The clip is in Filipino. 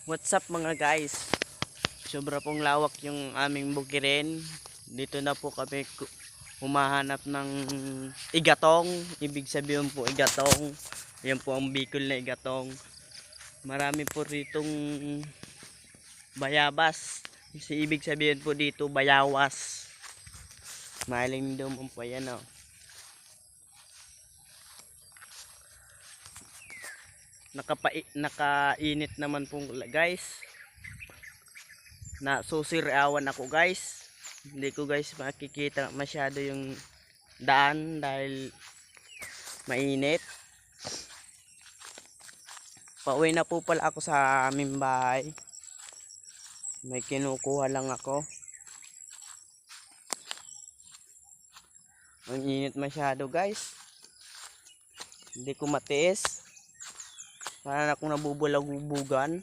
What's up mga guys? Sobra pong lawak yung aming bukirin. Dito na po kami humahanap ng igatong. Ibig sabihin po igatong. Yan po ang Bicol na igatong. Marami po ritong bayabas. Kasi ibig sabihin po dito bayawas. Maling daw po yan o. Nakainit naman po guys. Na susirawan ako guys. Hindi ko guys makikita masyado yung daan dahil mainit. Pauwi na po pala ako sa aming bahay. May kinukuha lang ako. Ang init masyado guys. Hindi ko matiis. Parang akong nabubulag-bugan.